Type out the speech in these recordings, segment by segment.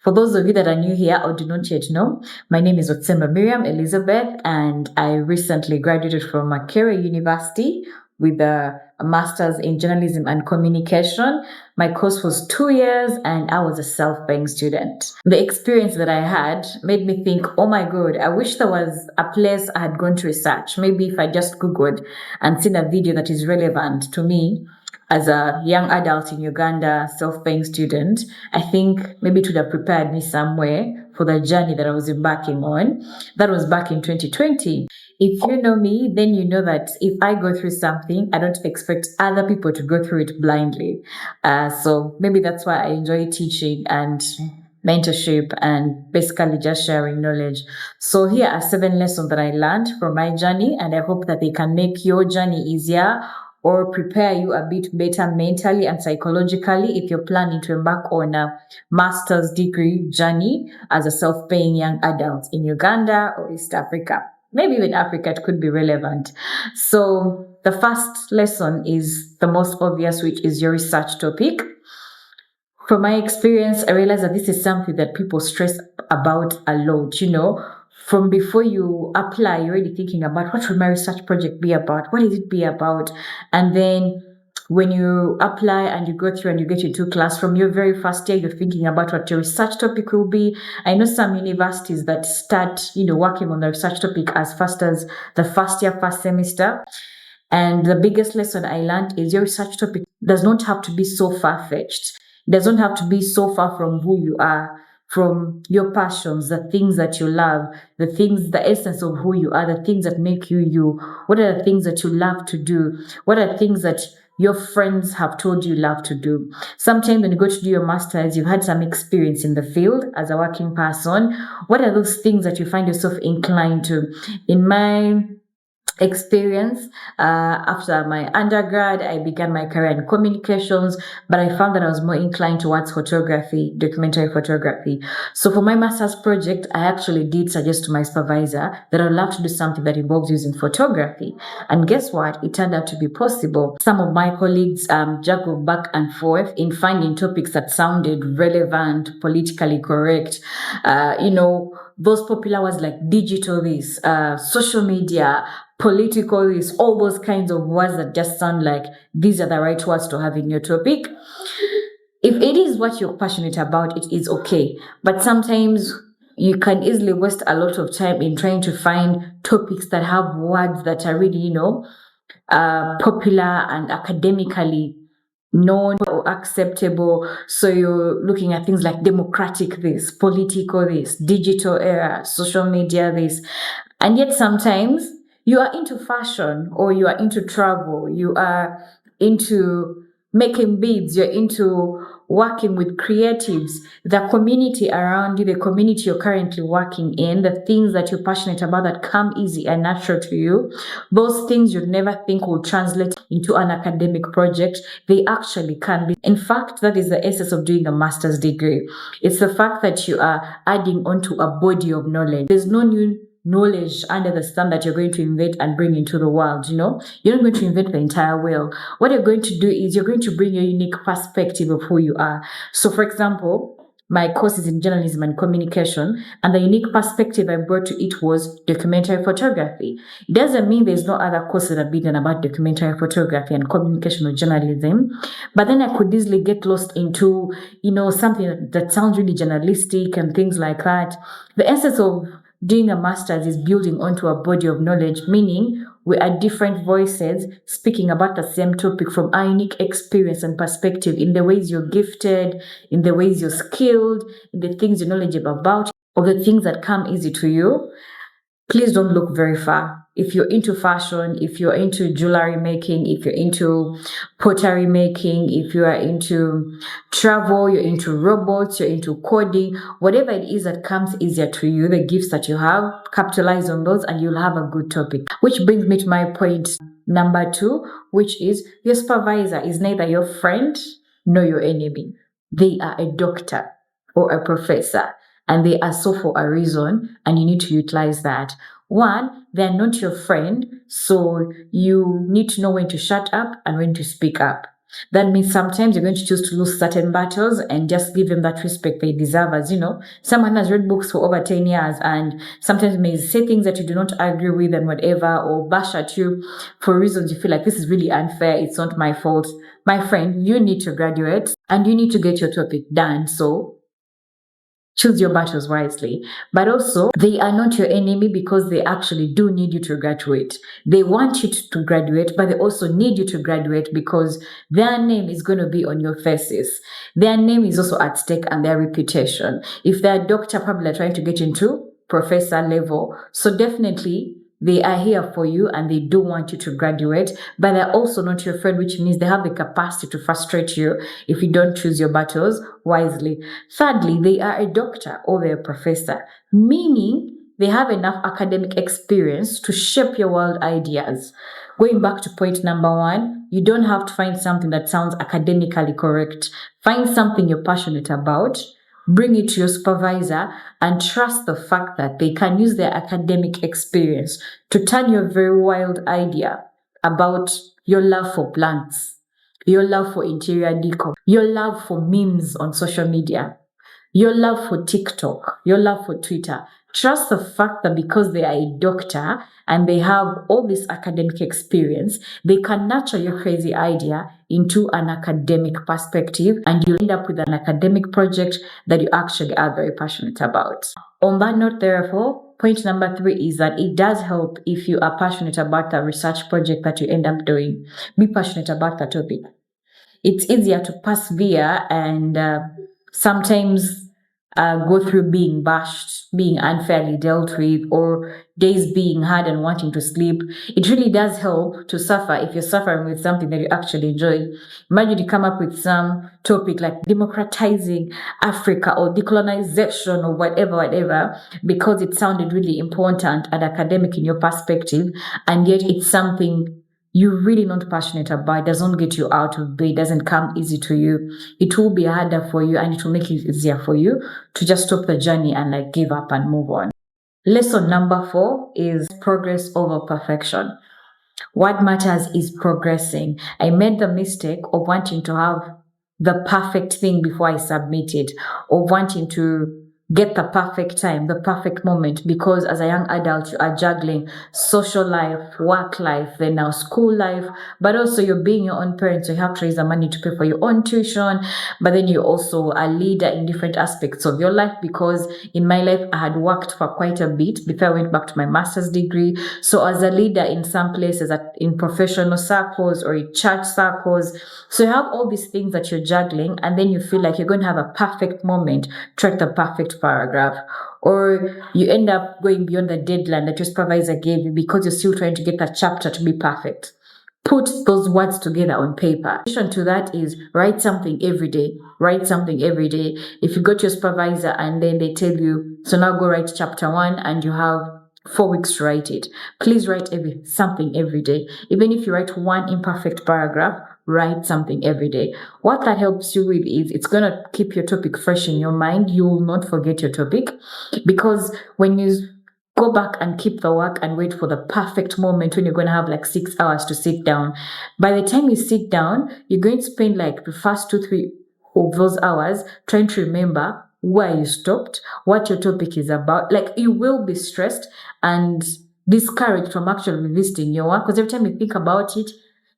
For those of you that are new here or do not yet know, my name is Otsemba Miriam Elizabeth, and I recently graduated from Makerere University with a master's in journalism and communication. My course was 2 years and I was a self-paying student. The experience that I had made me think, oh my God, I wish there was a place I had gone to research. Maybe if I just Googled and seen a video that is relevant to me as a young adult in Uganda, self-paying student, I think maybe it would have prepared me somewhere for the journey that I was embarking on. That was back in 2020. If you know me, then you know that if I go through something, I don't expect other people to go through it blindly. So maybe that's why I enjoy teaching and mentorship and basically just sharing knowledge. So here are 7 lessons that I learned from my journey, and I hope that they can make your journey easier or prepare you a bit better mentally and psychologically if you're planning to embark on a master's degree journey as a self-paying young adult in Uganda or East Africa. Maybe even Africa, it could be relevant. So the first lesson is the most obvious, which is your research topic. From my experience, I realized that this is something that people stress about a lot, From before you apply, you're already thinking about what would my research project be about? What will it be about? And then when you apply and you go through and you get into class, from your very first year, you're thinking about what your research topic will be. I know some universities that start, working on the research topic as fast as the first year, first semester. And the biggest lesson I learned is your research topic does not have to be so far-fetched. It doesn't have to be so far from who you are, from your passions, the things that you love, the essence of who you are, the things that make you you. What are the things that you love to do? What are the things that your friends have told you love to do? Sometimes when you go to do your master's, you've had some experience in the field as a working person. What are those things that you find yourself inclined to? In my experience, after my undergrad, I began my career in communications, but I found that I was more inclined towards photography, documentary photography. So for my master's project, I actually did suggest to my supervisor that I'd love to do something that involves using photography. And guess what? It turned out to be possible. Some of my colleagues juggled back and forth in finding topics that sounded relevant, politically correct, those popular words like digital this, social media, political this, all those kinds of words that just sound like these are the right words to have in your topic. If it is what you're passionate about, it is okay. But sometimes you can easily waste a lot of time in trying to find topics that have words that are really, popular and academically known or acceptable. So you're looking at things like democratic this, political this, digital era, social media this. And yet sometimes you are into fashion or you are into travel, you are into making beads, you're into working with creatives, the community around you, the community you're currently working in, the things that you're passionate about that come easy and natural to you, those things you'd never think will translate into an academic project, they actually can be. In fact, that is the essence of doing a master's degree. It's the fact that you are adding onto a body of knowledge. There's no new knowledge under the sun that you're going to invent and bring into the world. You're not going to invent the entire wheel. What you're going to do is you're going to bring your unique perspective of who you are. So for example, my course is in journalism and communication, and the unique perspective I brought to it was documentary photography. It doesn't mean there's no other courses that have been done about documentary photography and communication or journalism, but then I could easily get lost into, something that sounds really journalistic and things like that. The essence of doing a master's is building onto a body of knowledge, meaning we are different voices speaking about the same topic from our unique experience and perspective in the ways you're gifted, in the ways you're skilled, in the things you're knowledgeable about, or the things that come easy to you. Please don't look very far. If you're into fashion, if you're into jewelry making, if you're into pottery making, if you are into travel, you're into robots, you're into coding, whatever it is that comes easier to you, the gifts that you have, capitalize on those and you'll have a good topic. Which brings me to my point number 2, which is your supervisor is neither your friend nor your enemy. They are a doctor or a professor, and they are so for a reason, and you need to utilize that. 1, they're not your friend, so you need to know when to shut up and when to speak up. That means sometimes you're going to choose to lose certain battles and just give them that respect they deserve. As you know, someone has read books for over 10 years and sometimes may say things that you do not agree with and whatever, or bash at you for reasons you feel like this is really unfair, it's not my fault. My friend, you need to graduate and you need to get your topic done. So choose your battles wisely. But also, they are not your enemy because they actually do need you to graduate. They want you to graduate, but they also need you to graduate because their name is going to be on your faces. Their name is also at stake and their reputation. If they're a doctor, probably they're trying to get into professor level. So definitely, they are here for you and they do want you to graduate, but they're also not your friend, which means they have the capacity to frustrate you if you don't choose your battles wisely. Thirdly, they are a doctor or they're a professor, meaning they have enough academic experience to shape your world ideas. Going back to point number one, you don't have to find something that sounds academically correct. Find something you're passionate about, bring it to your supervisor, and trust the fact that they can use their academic experience to turn your very wild idea about your love for plants, your love for interior decor, your love for memes on social media, your love for TikTok, your love for Twitter. Trust the fact that because they are a doctor and they have all this academic experience, they can nurture your crazy idea into an academic perspective and you end up with an academic project that you actually are very passionate about. On that note, therefore, point number 3 is that it does help if you are passionate about the research project that you end up doing. Be passionate about the topic. It's easier to persevere and sometimes go through being bashed, being unfairly dealt with, or days being hard and wanting to sleep. It really does help to suffer if you're suffering with something that you actually enjoy. Imagine you come up with some topic like democratizing Africa or decolonization or whatever, because it sounded really important and academic in your perspective, and yet it's something you're really not passionate about, doesn't get you out of bed, doesn't come easy to you. It will be harder for you and it will make it easier for you to just stop the journey and like give up and move on. Lesson number 4 is progress over perfection. What matters is progressing. I made the mistake of wanting to have the perfect thing before I submitted, or wanting to get the perfect time, the perfect moment, because as a young adult, you are juggling social life, work life, then now school life, but also you're being your own parent, so you have to raise the money to pay for your own tuition, but then you're also a leader in different aspects of your life, because in my life, I had worked for quite a bit before I went back to my master's degree. So as a leader in some places, in professional circles or in church circles, so you have all these things that you're juggling, and then you feel like you're going to have a perfect moment to write the perfect paragraph, or you end up going beyond the deadline that your supervisor gave you because you're still trying to get that chapter to be perfect. Put those words together on paper. In addition to that is write something every day. Write something every day. If you go to your supervisor and then they tell you, so now go write chapter 1 and you have 4 weeks to write it, please write something every day. Even if you write one imperfect paragraph, write something every day. What that helps you with is it's going to keep your topic fresh in your mind. You will not forget your topic, because when you go back and keep the work and wait for the perfect moment when you're going to have like 6 hours to sit down, by the time you sit down, you're going to spend like the first 2-3 of those hours trying to remember where you stopped, what your topic is about. Like, you will be stressed and discouraged from actually revisiting your work, because every time you think about it,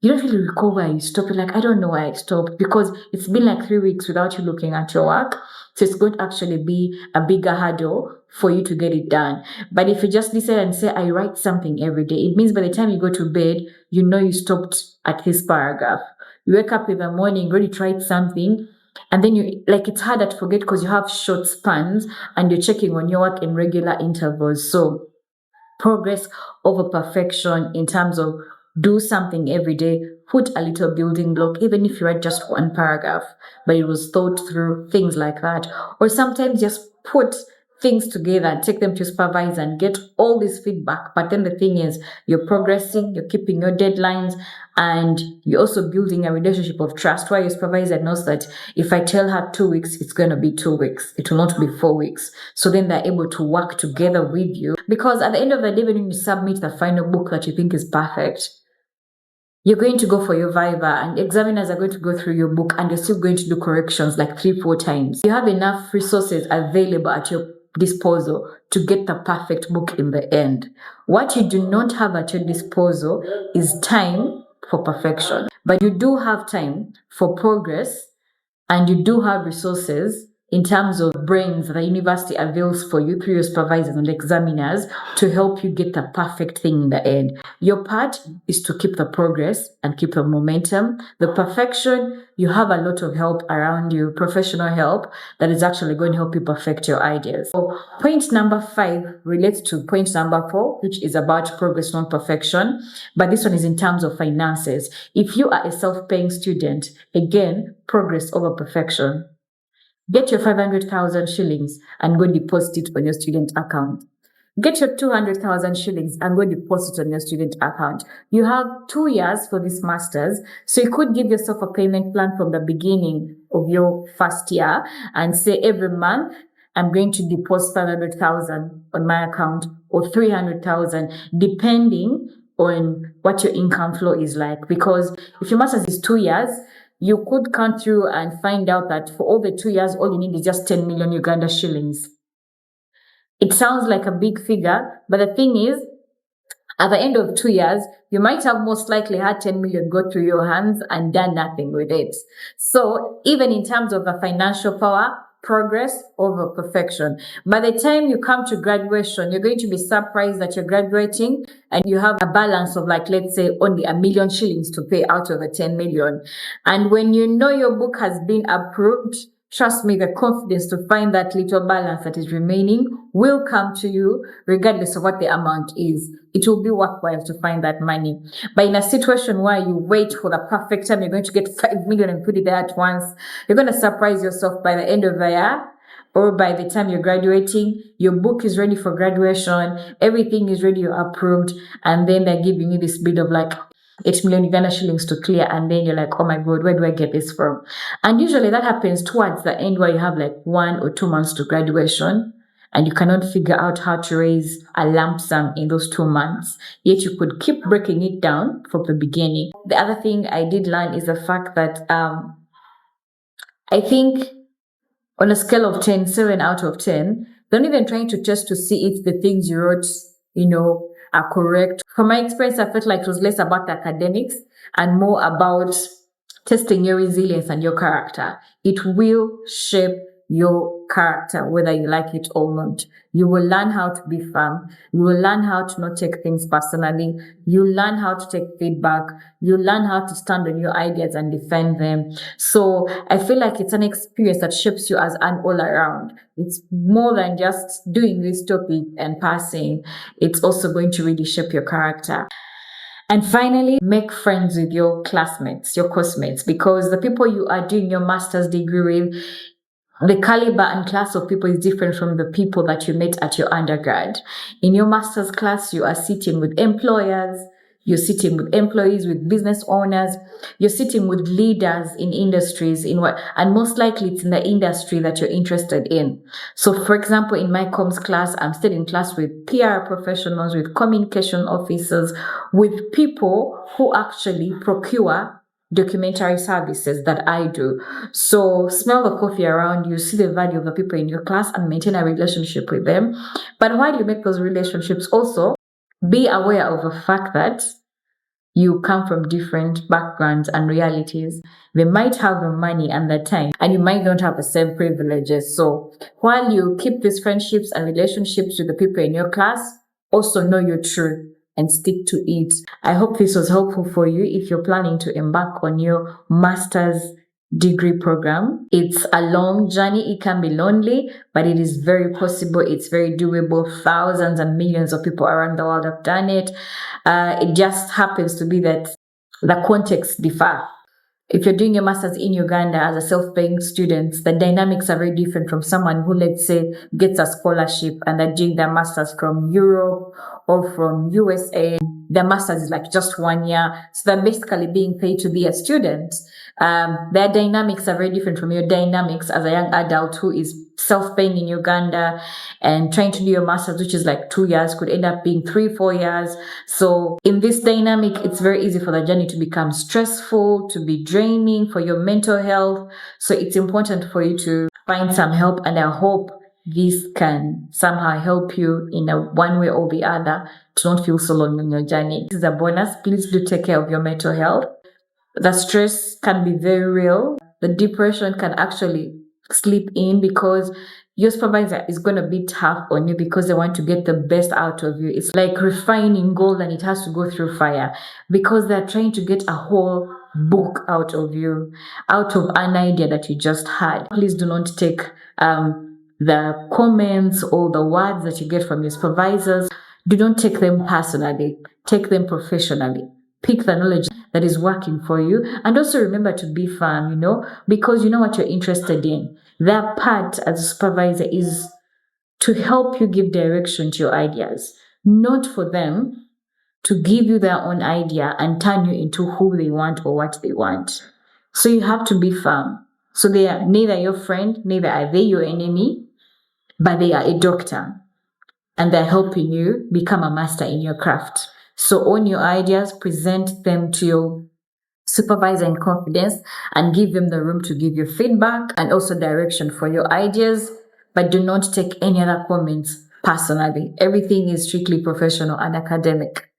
you don't really recall where you stopped. You're like, I don't know where I stopped, because it's been like 3 weeks without you looking at your work. So it's going to actually be a bigger hurdle for you to get it done. But if you just listen and say, I write something every day, it means by the time you go to bed, you know you stopped at this paragraph. You wake up in the morning, ready to write something, and then it's harder to forget because you have short spans and you're checking on your work in regular intervals. So progress over perfection in terms of do something every day, put a little building block, even if you write just one paragraph, but it was thought through, things like that. Or sometimes just put things together and take them to supervise and get all this feedback. But then the thing is, you're progressing, you're keeping your deadlines, and you're also building a relationship of trust where your supervisor knows that if I tell her 2 weeks, it's going to be 2 weeks. It will not be 4 weeks. So then they're able to work together with you, because at the end of the day, when you submit the final book that you think is perfect, You're going to go for your viva and examiners are going to go through your book and you're still going to do corrections like 3-4 times. You have enough resources available at your disposal to get the perfect book in the end. What you do not have at your disposal is time for perfection, but you do have time for progress and you do have resources in terms of brains that the university avails for you through your supervisors and examiners to help you get the perfect thing in the end. Your part is to keep the progress and keep the momentum. The perfection, you have a lot of help around you, professional help that is actually going to help you perfect your ideas. So point number 5 relates to point number 4, which is about progress, not perfection. But this one is in terms of finances. If you are a self-paying student, again, progress over perfection. Get your 500,000 shillings and go deposit it on your student account. Get your 200,000 shillings and go deposit on your student account. You have 2 years for this master's, so you could give yourself a payment plan from the beginning of your first year and say every month, I'm going to deposit 500,000 on my account or 300,000, depending on what your income flow is like. Because if your master's is 2 years, you could come through and find out that for all the 2 years, all you need is just 10 million Uganda shillings. It sounds like a big figure, but the thing is, at the end of 2 years, you might have most likely had 10 million go through your hands and done nothing with it. So even in terms of the financial power, progress over perfection. By the time you come to graduation, you're going to be surprised that you're graduating and you have a balance of like, let's say, only 1 million shillings to pay out of a 10 million. And when you know your book has been approved, trust me, the confidence to find that little balance that is remaining will come to you regardless of what the amount is. It will be worthwhile to find that money. But in a situation where you wait for the perfect time, you're going to get 5 million and put it there at once, you're going to surprise yourself by the end of the year or by the time you're graduating. Your book is ready for graduation, everything is ready, you're approved, and then they're giving you this bit of like 8 million Uganda shillings to clear, and then you're like, oh my god, where do I get this from? And usually that happens towards the end where you have like 1 or 2 months to graduation and you cannot figure out how to raise a lump sum in those 2 months, yet you could keep breaking it down from the beginning. The other thing I did learn is the fact that I think on a scale of 10, 7 out of 10, don't even trying to test to see if the things you wrote, are correct. From my experience, I felt like it was less about the academics and more about testing your resilience and your character. It will shape your character, whether you like it or not. You will learn how to be firm. You will learn how to not take things personally. You learn how to take feedback. You learn how to stand on your ideas and defend them. So I feel like it's an experience that shapes you as an all around. It's more than just doing this topic and passing. It's also going to really shape your character. And finally, make friends with your classmates, your course mates, because the people you are doing your master's degree with, the caliber and class of people is different from the people that you met at your undergrad. In your master's class, you are sitting with employers, you're sitting with employees, with business owners, you're sitting with leaders in industries, and most likely it's in the industry that you're interested in. So for example, in my comms class, I'm still in class with PR professionals, with communication officers, with people who actually procure documentary services that I do. So smell the coffee around you, see the value of the people in your class and maintain a relationship with them. But while you make those relationships, also be aware of the fact that you come from different backgrounds and realities. They might have the money and the time, and you might not have the same privileges. So while you keep these friendships and relationships with the people in your class, also know your truth and stick to it. I hope this was helpful for you if you're planning to embark on your master's degree program. It's a long journey. It can be lonely, but it is very possible. It's very doable. Thousands and millions of people around the world have done it. It just happens to be that the contexts differ. If you're doing your master's in Uganda as a self-paying student, the dynamics are very different from someone who, let's say, gets a scholarship and they're doing their master's from Europe or from USA. Their master's is like just 1 year. So they're basically being paid to be a student. Their dynamics are very different from your dynamics as a young adult who is self-paying in Uganda, and trying to do your master's, which is like 2 years, could end up being 3-4 years. So in this dynamic, it's very easy for the journey to become stressful, to be draining for your mental health. So it's important for you to find some help, and I hope this can somehow help you in one way or the other to not feel so lonely on your journey. This is a bonus. Please do take care of your mental health. The stress can be very real. The depression can actually slip in because your supervisor is going to be tough on you because they want to get the best out of you. It's like refining gold, and it has to go through fire because they're trying to get a whole book out of you, out of an idea that you just had. Please do not take the comments or the words that you get from your supervisors. Do not take them personally. Take them professionally. Pick the knowledge that is working for you. And also remember to be firm, because you know what you're interested in. Their part as a supervisor is to help you give direction to your ideas, not for them to give you their own idea and turn you into who they want or what they want. So you have to be firm. So they are neither your friend, neither are they your enemy, but they are a doctor, and they're helping you become a master in your craft. So own your ideas, present them to your supervisor in confidence, and give them the room to give you feedback and also direction for your ideas. But do not take any other comments personally. Everything is strictly professional and academic.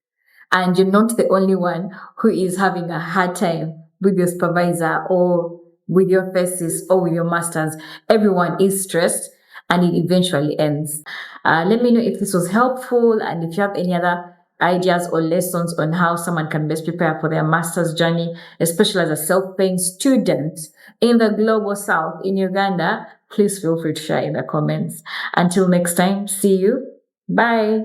And you're not the only one who is having a hard time with your supervisor or with your thesis or with your master's. Everyone is stressed, and it eventually ends. Let me know if this was helpful, and if you have any other ideas or lessons on how someone can best prepare for their master's journey, especially as a self-paying student in the global south in Uganda, please feel free to share in the comments. Until next time, see you. Bye.